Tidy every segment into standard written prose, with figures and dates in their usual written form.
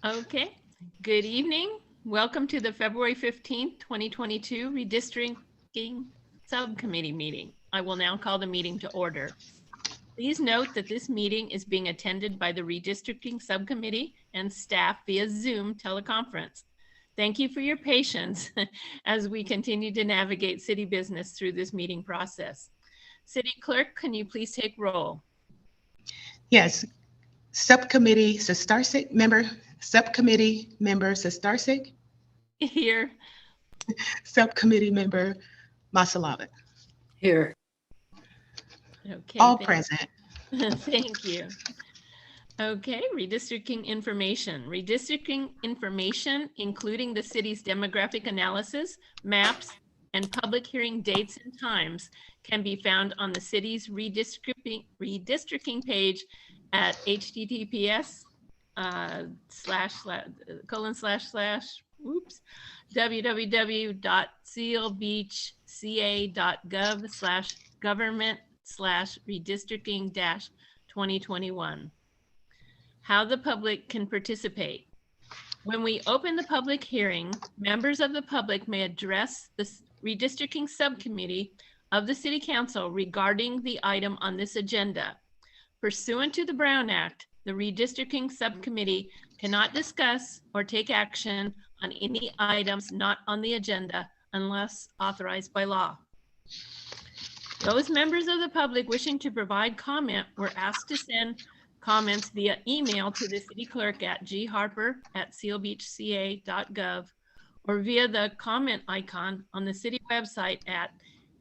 Okay, good evening. Welcome to the February 15th, 2022 Redistricting Subcommittee meeting. I will now call the meeting to order. Please note that this meeting is being attended by the Redistricting Subcommittee and staff via Zoom teleconference. Thank you for your patience as we continue to navigate city business through this meeting process. City Clerk, can you please take roll? Yes. Subcommittee Sestarsik, Subcommittee Member Sestarsik, Here. Subcommittee Member Masalavit. Here. Okay. All present. Thank you. Okay, redistricting information. Redistricting information, including the city's demographic analysis, maps, and public hearing dates and times, can be found on the city's redistricting page at https://www.sealbeach.gov/government/redistricting-2021. How the public can participate. When we open the public hearing, members of the public may address the redistricting subcommittee of the City Council regarding the item on this agenda. Pursuant to the Brown Act, the redistricting subcommittee cannot discuss or take action on any items not on the agenda unless authorized by law. Those members of the public wishing to provide comment were asked to send comments via email to the city clerk at gharper@sealbeachca.gov or via the comment icon on the city website at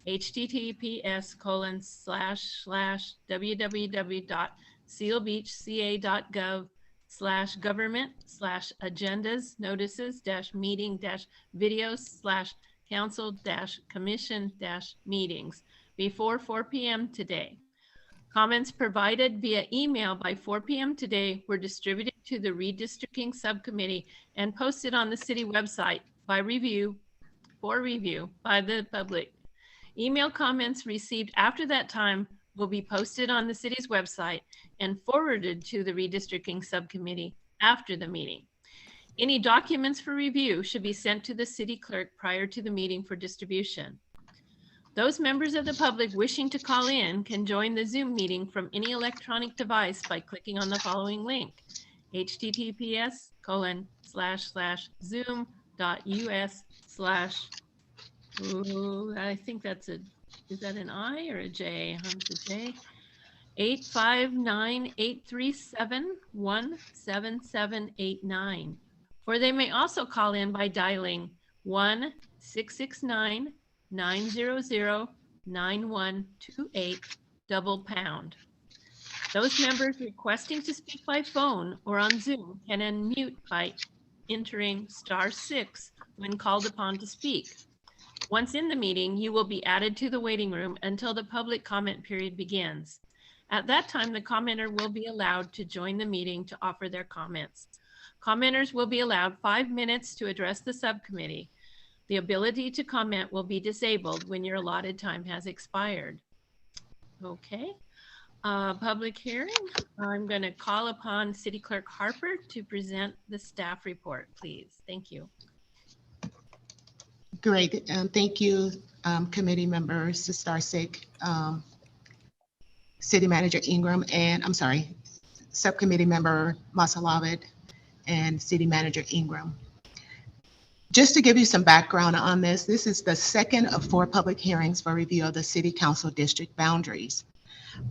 https://www.sealbeachca.gov/government/agendas-notices-meeting-videos/council-commission-meetings before 4 p.m. today. Comments provided via email by 4 p.m. today were distributed to the redistricting subcommittee and posted on the city website for review by the public. Email comments received after that time will be posted on the city's website and forwarded to the redistricting subcommittee after the meeting. Any documents for review should be sent to the city clerk prior to the meeting for distribution. Those members of the public wishing to call in can join the Zoom meeting from any electronic device by clicking on the following link, https://zoom.us/ I think that's is that an I or a J? It's a J. 859-837-17789. Or they may also call in by dialing 1-669-900-9128 #. Those members requesting to speak by phone or on Zoom can unmute by entering *6 when called upon to speak. Once in the meeting, you will be added to the waiting room until the public comment period begins. At that time, the commenter will be allowed to join the meeting to offer their comments. Commenters will be allowed 5 minutes to address the subcommittee. The ability to comment will be disabled when your allotted time has expired. Okay, public hearing. I'm going to call upon City Clerk Harper to present the staff report, please. Thank you. Great. Thank you, committee members, Sestarsik, City Manager Ingram, and Subcommittee Member Masalavit and City Manager Ingram. Just to give you some background on this is the second of 4 public hearings for review of the City Council district boundaries.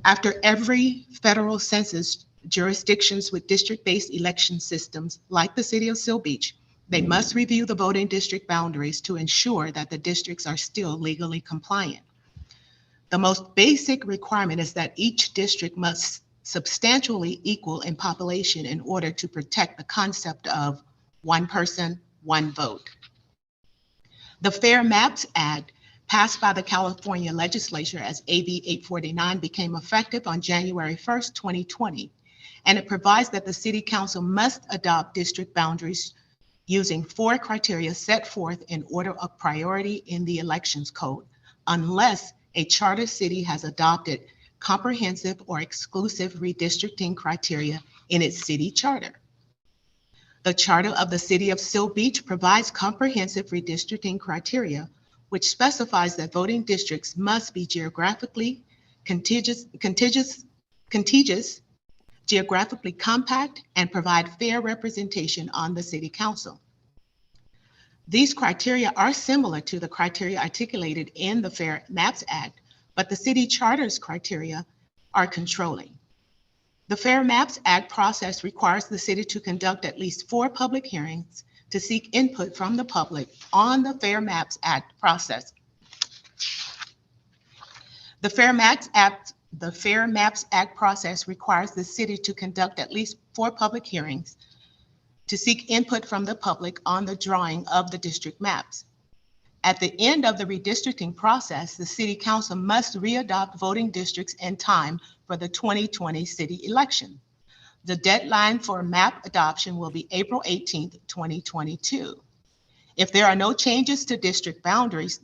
After every federal census, jurisdictions with district-based election systems, like the City of Seal Beach, they must review the voting district boundaries to ensure that the districts are still legally compliant. The most basic requirement is that each district must substantially equal in population in order to protect the concept of one person, one vote. The Fair Maps Act, passed by the California legislature as AB 849, became effective on January 1st, 2020, and it provides that the City Council must adopt district boundaries using 4 criteria set forth in order of priority in the Elections Code, unless a charter city has adopted comprehensive or exclusive redistricting criteria in its city charter. The Charter of the City of Seal Beach provides comprehensive redistricting criteria, which specifies that voting districts must be geographically contiguous, geographically compact, and provide fair representation on the City Council. These criteria are similar to the criteria articulated in the Fair Maps Act, but the City Charter's criteria are controlling. The Fair Maps Act process requires the city to conduct at least 4 public hearings to seek input from the public on the Fair Maps Act process. The Fair Maps Act process requires the city to conduct at least 4 public hearings to seek input from the public on the drawing of the district maps. At the end of the redistricting process, the City Council must readopt voting districts in time for the 2020 city election. The deadline for map adoption will be April 18th, 2022. If there are no changes to district boundaries,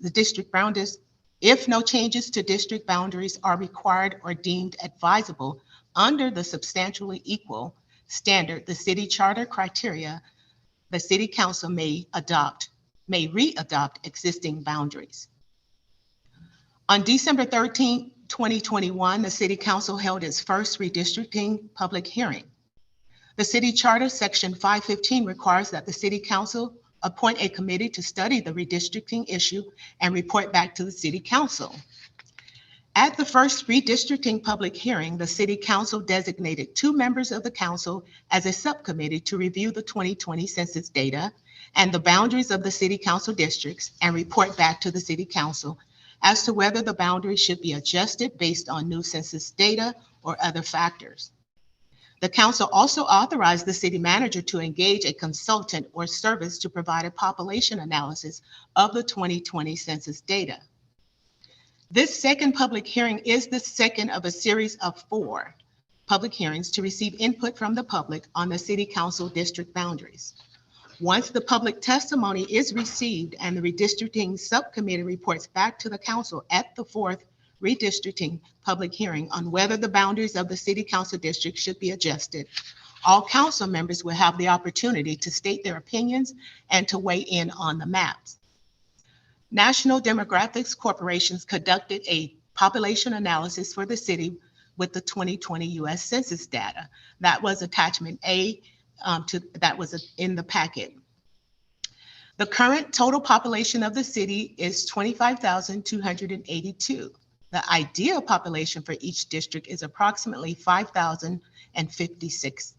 if no changes to district boundaries are required or deemed advisable under the substantially equal standard, the city charter criteria, the City Council may re-adopt existing boundaries. On December 13, 2021, the City Council held its first redistricting public hearing. The City Charter Section 515 requires that the City Council appoint a committee to study the redistricting issue and report back to the City Council. At the first redistricting public hearing, the City Council designated 2 members of the council as a subcommittee to review the 2020 census data and the boundaries of the City Council districts and report back to the City Council as to whether the boundaries should be adjusted based on new census data or other factors. The council also authorized the city manager to engage a consultant or service to provide a population analysis of the 2020 census data. This second public hearing is the second of a series of 4 public hearings to receive input from the public on the City Council district boundaries. Once the public testimony is received and the redistricting subcommittee reports back to the council at the 4th redistricting public hearing on whether the boundaries of the City Council district should be adjusted, all council members will have the opportunity to state their opinions and to weigh in on the maps. National Demographics Corporations conducted a population analysis for the city with the 2020 U.S. Census data. That was attachment A that was in the packet. The current total population of the city is 25,282. The ideal population for each district is approximately 5,056.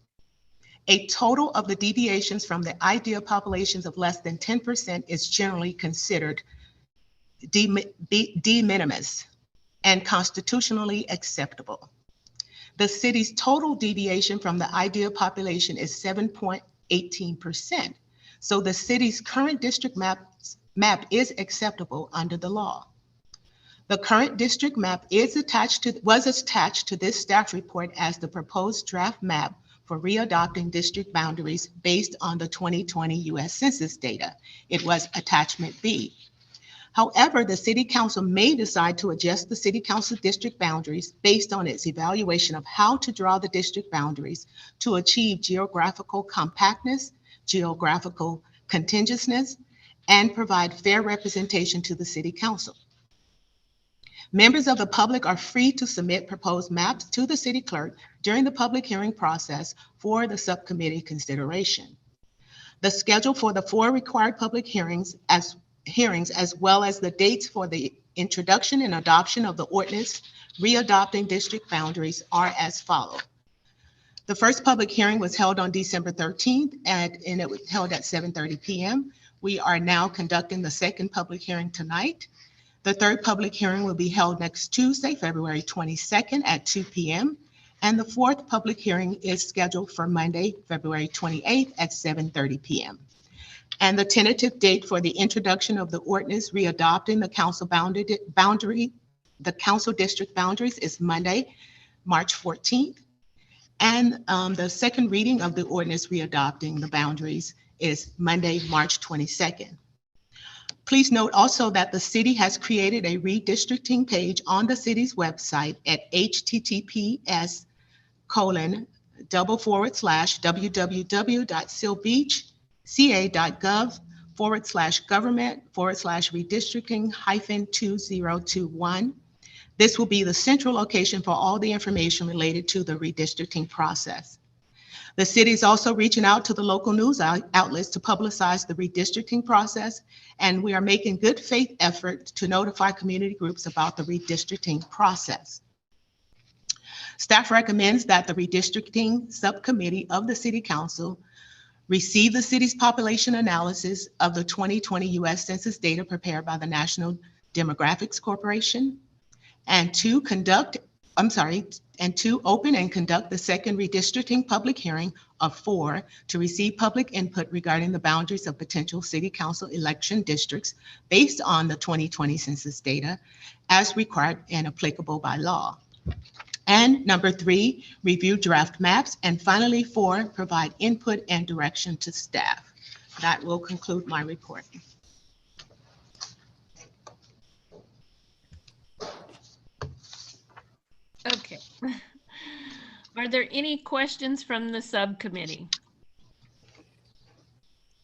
A total of the deviations from the ideal populations of less than 10% is generally considered de minimis and constitutionally acceptable. The city's total deviation from the ideal population is 7.18%. So the city's current district map is acceptable under the law. The current district map was attached to this staff report as the proposed draft map for readopting district boundaries based on the 2020 U.S. Census data. It was attachment B. However, the City Council may decide to adjust the City Council district boundaries based on its evaluation of how to draw the district boundaries to achieve geographical compactness, geographical contiguousness, and provide fair representation to the City Council. Members of the public are free to submit proposed maps to the city clerk during the public hearing process for the subcommittee consideration. The schedule for the 4 required public hearings as well as the dates for the introduction and adoption of the ordinance readopting district boundaries are as follows. The first public hearing was held on December 13th and it was held at 7:30 p.m. We are now conducting the second public hearing tonight. The third public hearing will be held next Tuesday, February 22nd at 2 p.m. And the fourth public hearing is scheduled for Monday, February 28th at 7:30 p.m. And the tentative date for the introduction of the ordinance readopting the council district boundaries is Monday, March 14th. And the second reading of the ordinance readopting the boundaries is Monday, March 22nd. Please note also that the city has created a redistricting page on the city's website at https:// www.sealbeach.ca.gov/government/redistricting-2021. This will be the central location for all the information related to the redistricting process. The city is also reaching out to the local news outlets to publicize the redistricting process, and we are making good faith efforts to notify community groups about the redistricting process. Staff recommends that the Redistricting Subcommittee of the City Council receive the city's population analysis of the 2020 U.S. Census data prepared by the National Demographics Corporation, and to open and conduct the second redistricting public hearing of 4 to receive public input regarding the boundaries of potential city council election districts based on the 2020 census data as required and applicable by law. And number 3, review draft maps. And finally, 4, provide input and direction to staff. That will conclude my report. Okay. Are there any questions from the subcommittee?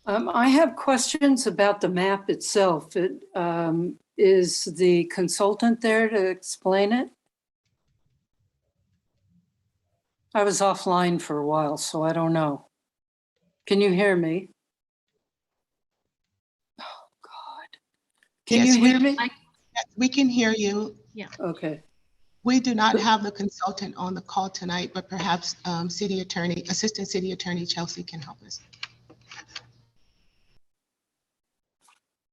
I have questions about the map itself. Is the consultant there to explain it? I was offline for a while, so I don't know. Can you hear me? Oh, God. Can Yes, you hear me? We can hear you. Yeah. Okay. We do not have the consultant on the call tonight, but perhaps Assistant City Attorney Chelsea can help us.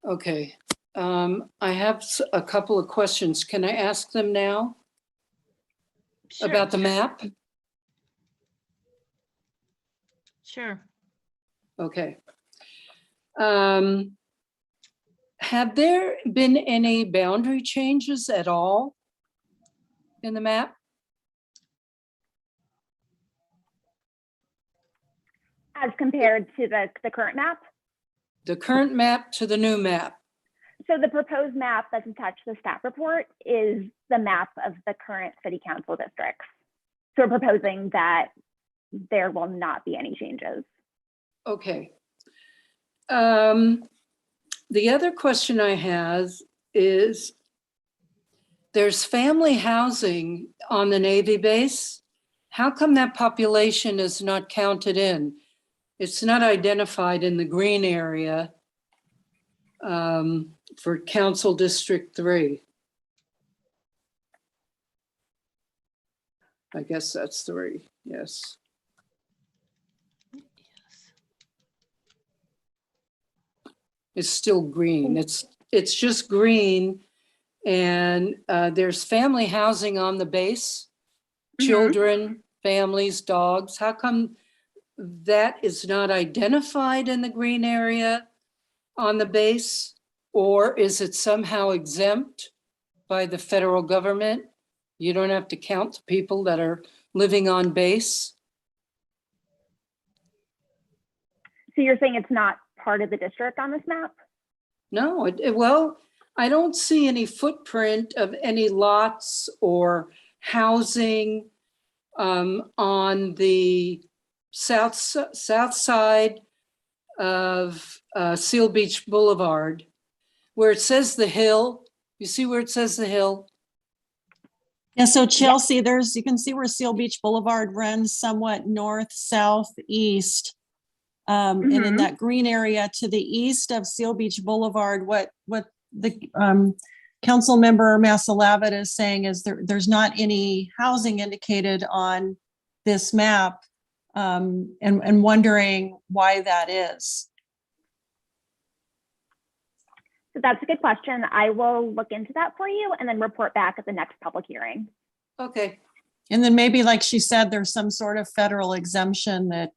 Okay. I have a couple of questions. Can I ask them now Sure. about the map? Sure. Okay. Have there been any boundary changes at all in the map? As compared to the current map? The current map to the new map? So the proposed map that's attached to the staff report is the map of the current city council districts. So we're proposing that there will not be any changes. Okay. The other question I have is, there's family housing on the Navy base. How come that population is not counted in? It's not identified in the green area for Council District 3. I guess that's 3, yes. It's still green. It's just green, and there's family housing on the base, children, families, dogs. How come that is not identified in the green area on the base? Or is it somehow exempt by the federal government? You don't have to count the people that are living on base? So you're saying it's not part of the district on this map? No, well, I don't see any footprint of any lots or housing on the south side of Seal Beach Boulevard, where it says the hill. You see where it says the hill? Yeah, so Chelsea, you can see where Seal Beach Boulevard runs somewhat north, south, east. And in that green area to the east of Seal Beach Boulevard, what the council member Massalavit is saying is there's not any housing indicated on this map, and wondering why that is. So that's a good question. I will look into that for you and then report back at the next public hearing. Okay. And then maybe, like she said, there's some sort of federal exemption that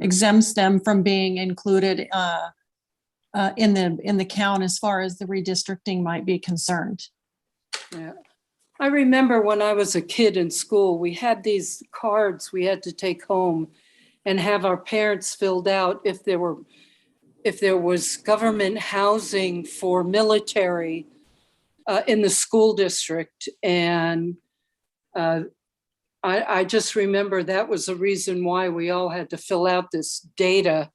exempts them from being included in the count as far as the redistricting might be concerned. Yeah. I remember when I was a kid in school, we had these cards we had to take home and have our parents filled out if there was government housing for military in the school district. And I just remember that was the reason why we all had to fill out this data.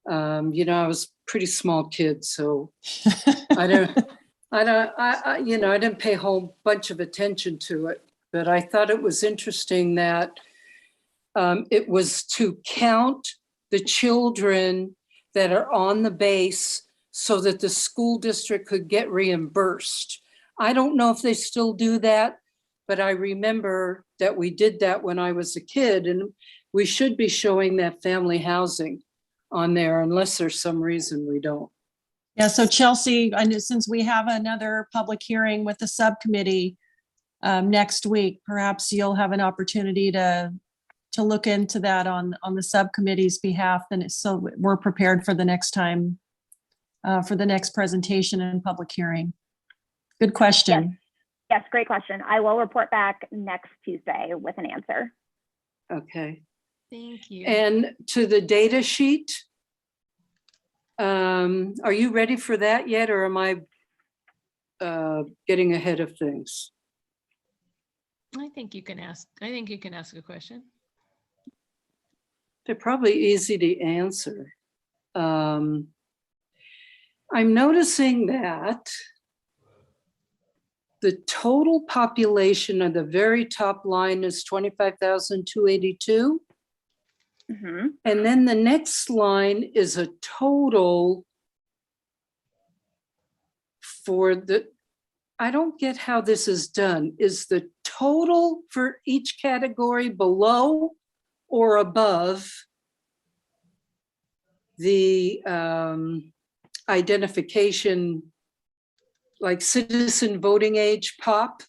You know, I was a pretty small kid, so I didn't pay a whole bunch of attention to it, but I thought it was interesting that it was to count the children that are on the base so that the school district could get reimbursed. I don't know if they still do that, but I remember that we did that when I was a kid, and we should be showing that family housing on there unless there's some reason we don't. Yeah, so Chelsea, I know since we have another public hearing with the subcommittee next week, perhaps you'll have an opportunity to look into that on the subcommittee's behalf, and so we're prepared for the next time, for the next presentation and public hearing. Good question. Yes, great question. I will report back next Tuesday with an answer. Okay. Thank you. And to the data sheet, are you ready for that yet, or am I getting ahead of things? I think you can ask a question. They're probably easy to answer. I'm noticing that the total population of the very top line is 25,282. Mm-hmm. And then the next line is a total for the, I don't get how this is done. Is the total for each category below or above the identification, like citizen voting age pop?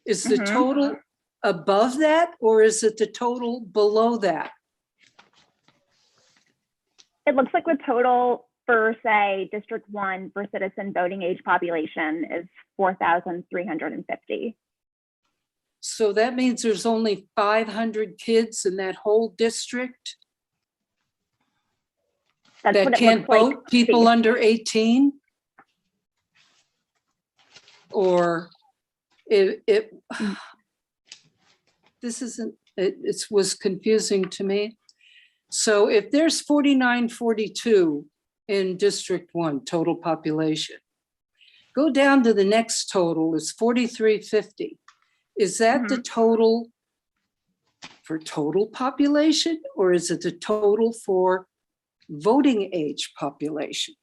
Is the Mhm. total above that, or is it the total below that? It looks like the total for, say, District 1 for citizen voting age population is 4,350. So that means there's only 500 kids in that whole district That's that what it can't looks like. vote, people under 18? Or it this isn't, it was confusing to me. So if there's 4942 in District 1 total population, go down to the next total is 4350. Is that the total for total population, or is it the total for voting age population?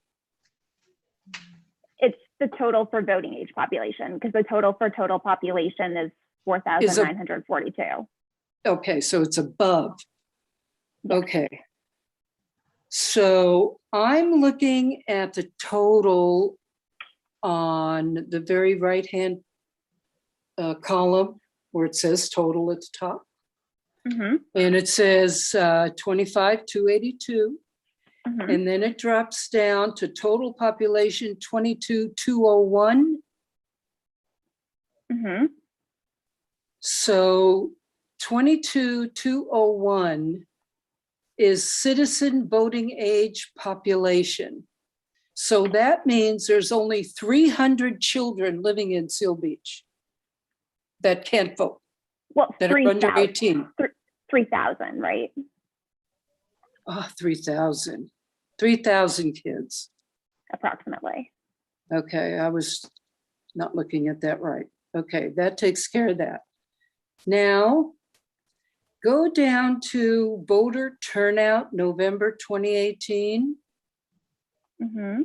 It's the total for voting age population, because the total for total population is 4,942. Okay, so it's above. Okay. So I'm looking at the total on the very right-hand column where it says total at the top. Mm-hmm. And it says 25,282. Mm-hmm. And then it drops down to total population 22,201. Mm-hmm. So 22,201 is citizen voting age population. So that means there's only 300 children living in Seal Beach that can't vote, Well, that are under 18. 3,000, right? Oh, 3,000. 3,000 kids. Approximately. Okay, I was not looking at that right. Okay, that takes care of that. Now, go down to voter turnout, November 2018. Mm-hmm.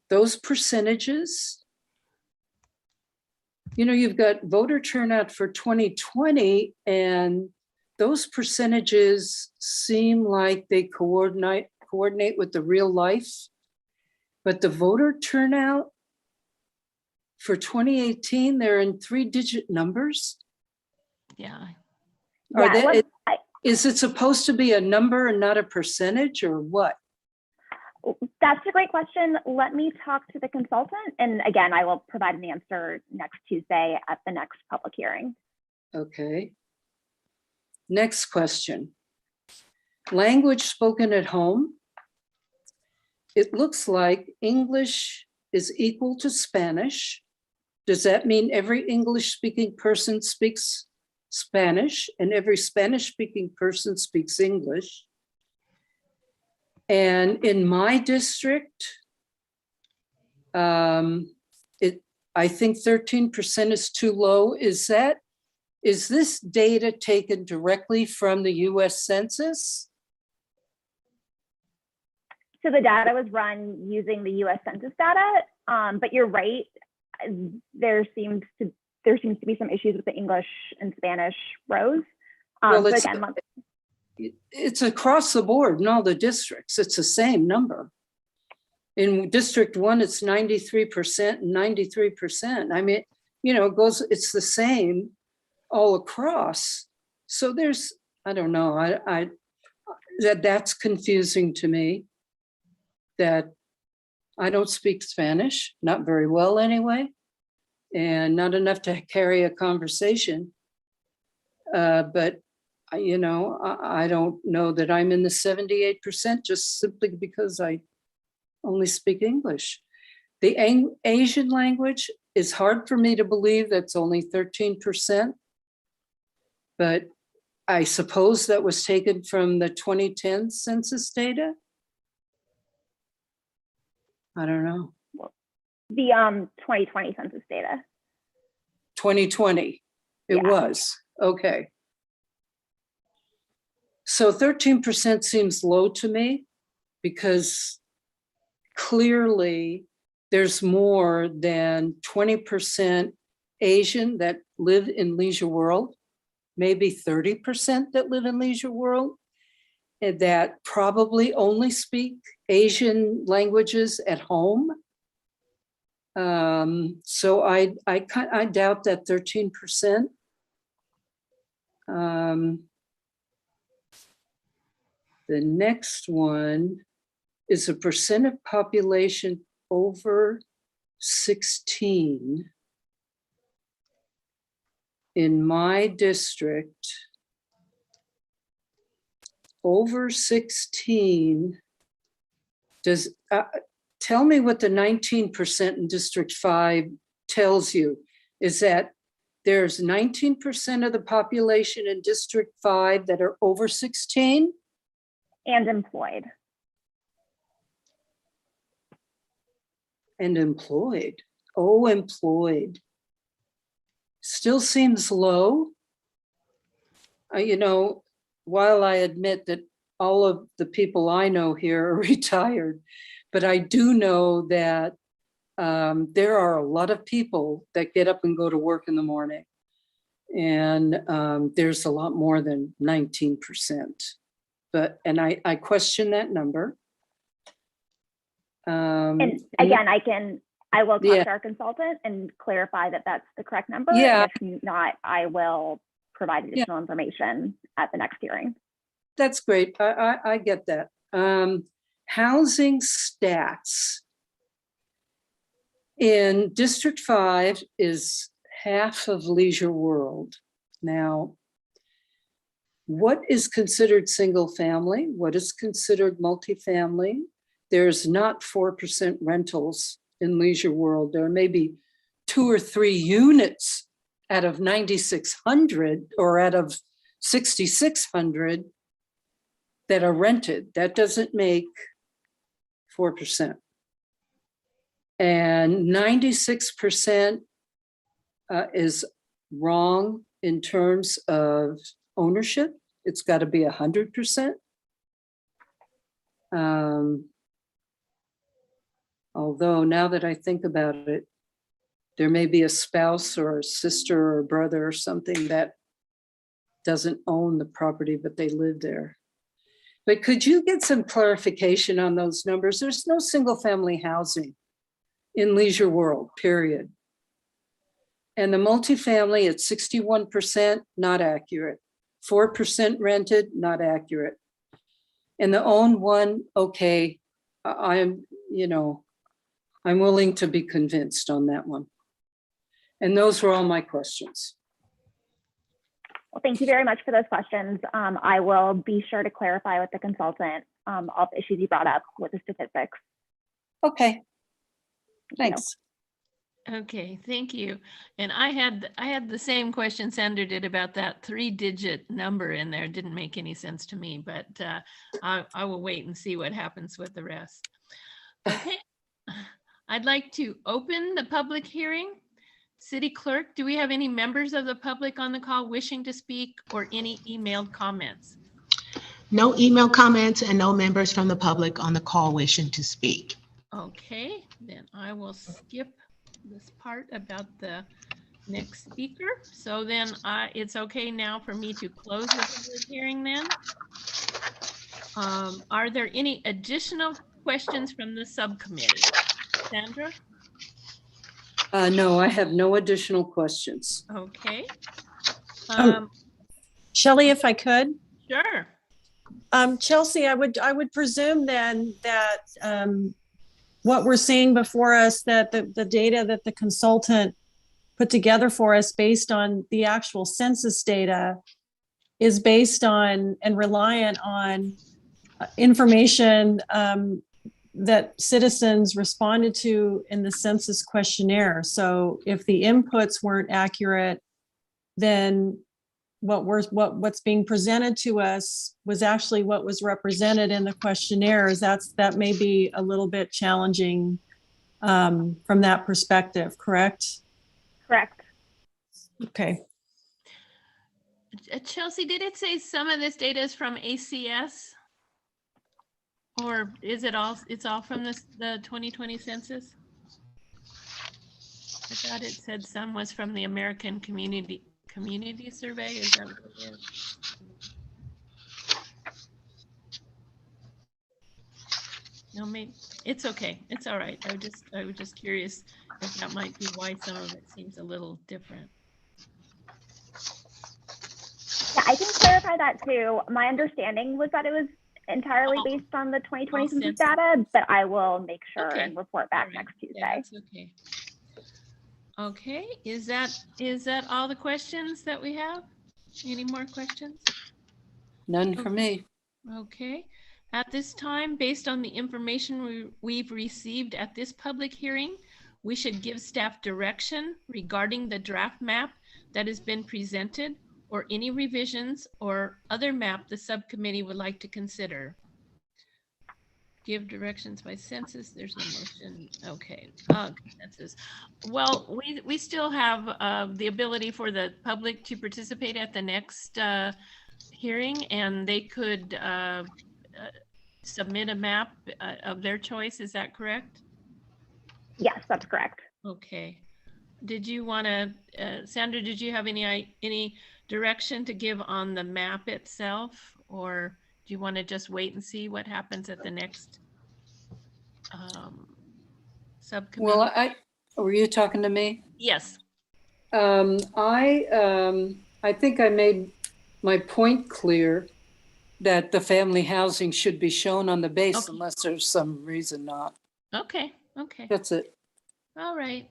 Those percentages. You know, you've got voter turnout for 2020, and those percentages seem like they coordinate with the real life. But the voter turnout for 2018, they're in 3-digit numbers. Yeah. Is it supposed to be a number and not a percentage, or what? That's a great question. Let me talk to the consultant. And again, I will provide an answer next Tuesday at the next public hearing. Okay. Next question. Language spoken at home. It looks like English is equal to Spanish. Does that mean every English speaking person speaks Spanish, and every Spanish-speaking person speaks English. And in my district, I think 13% is too low. Is this data taken directly from the US Census? So the data was run using the US Census data, but you're right. There seems to be some issues with the English and Spanish rows. Well, So again, it's across the board in all the districts. It's the same number. In District 1, it's 93% and 93%. I mean, you know, it's the same all across. So there's, I don't know, that's confusing to me, that I don't speak Spanish, not very well anyway, and not enough to carry a conversation. But you know, I don't know that I'm in the 78% just simply because I only speak English. The Asian language is hard for me to believe that's only 13%, but I suppose that was taken from the 2010 census data. I don't know. the 2020 census data. 2020, it Yeah. was, okay. So 13% seems low to me because clearly there's more than 20% Asian that live in Leisure World, maybe 30% that live in Leisure World, and that probably only speak Asian languages at home. So I doubt that 13%. The next one is a percent of population over 16. In my district, over 16, tell me what the 19% in District 5 tells you. Is that there's 19% of the population in District 5 that are over 16? And employed. And employed. Oh, employed. Still seems low. You know, while I admit that all of the people I know here are retired, but I do know that there are a lot of people that get up and go to work in the morning. And there's a lot more than 19%. And I question that number. And again, I will talk to our consultant and clarify that that's the correct number. Yeah. And if not, I will provide additional information at the next hearing. That's great. I get that. Housing stats. In District 5 is half of Leisure World. Now, what is considered single family? What is considered multifamily? There's not 4% rentals in Leisure World. There may be 2 or 3 units out of 9,600 or out of 6,600 that are rented. That doesn't make 4%. And 96% is wrong in terms of ownership. It's got to be 100%. Although now that I think about it, there may be a spouse or a sister or a brother or something that doesn't own the property, but they live there. But could you get some clarification on those numbers? There's no single family housing in Leisure World, period. And the multifamily at 61%, not accurate. 4% rented, not accurate. And the owned one, okay, I'm willing to be convinced on that one. And those were all my questions. Well, thank you very much for those questions. I will be sure to clarify with the consultant all the issues you brought up with the statistics. Okay, thanks. Okay, thank you. And I had the same question Sandra did about that 3-digit number in there. It didn't make any sense to me, but I will wait and see what happens with the rest. Okay. I'd like to open the public hearing. City Clerk, do we have any members of the public on the call wishing to speak or any emailed comments? No email comments and no members from the public on the call wishing to speak. Okay, then I will skip this part about the next speaker. So then it's okay now for me to close the public hearing then. Are there any additional questions from the subcommittee? Sandra? No, I have no additional questions. Okay. Shelley, if I could. Sure. Chelsea, I would presume then that what we're seeing before us, that the data that the consultant put together for us based on the actual census data is based on and reliant on information that citizens responded to in the census questionnaire. So if the inputs weren't accurate, then what's being presented to us was actually what was represented in the questionnaires. That may be a little bit challenging from that perspective, correct? Correct. Okay. Chelsea, did it say some of this data is from ACS? Or is it all, it's all from the 2020 census? I thought it said some was from the American Community Survey. Is that what it is? No, maybe it's okay. It's all right. I was just curious if that might be why some of it seems a little different. Yeah, I can clarify that too. My understanding was that it was entirely based on the 2020 census data, but I will make sure and report back next Tuesday. Yeah, that's okay. Okay, is that all the questions that we have? Any more questions? None for me. Okay, at this time, based on the information we've received at this public hearing, we should give staff direction regarding the draft map that has been presented or any revisions or other map the subcommittee would like to consider. Give directions by census. There's no motion. Okay. Consensus. Well, we still have the ability for the public to participate at the next hearing, and they could submit a map of their choice. Is that correct? Yes, that's correct. Okay. Did you want to, Sandra? Did you have any direction to give on the map itself, or do you want to just wait and see what happens at the next subcommittee? Well, were you talking to me? Yes. I think I made my point clear that the family housing should be shown on the base unless there's some reason not. Okay. Okay. That's it. All right.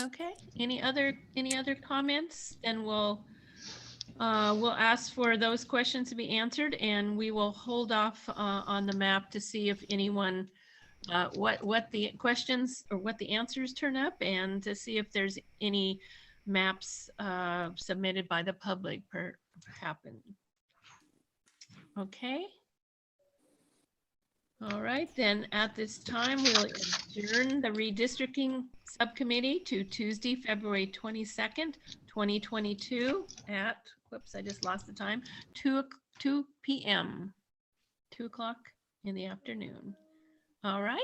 Okay. Any other comments? Then we'll ask for those questions to be answered, and we will hold off on the map to see if anyone what the questions or what the answers turn up, and to see if there's any maps submitted by the public happen. Okay. All right, then at this time, we'll adjourn the redistricting subcommittee to Tuesday, February 22nd, 2022 at, whoops, I just lost the time, 2 p.m., 2 o'clock in the afternoon. All right.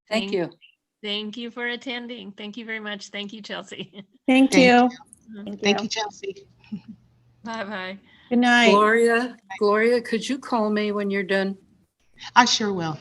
Thank you. Thank you for attending. Thank you very much. Thank you, Chelsea. Thank you. Thank you, Chelsea. Bye-bye. Good night. Gloria, could you call me when you're done? I sure will.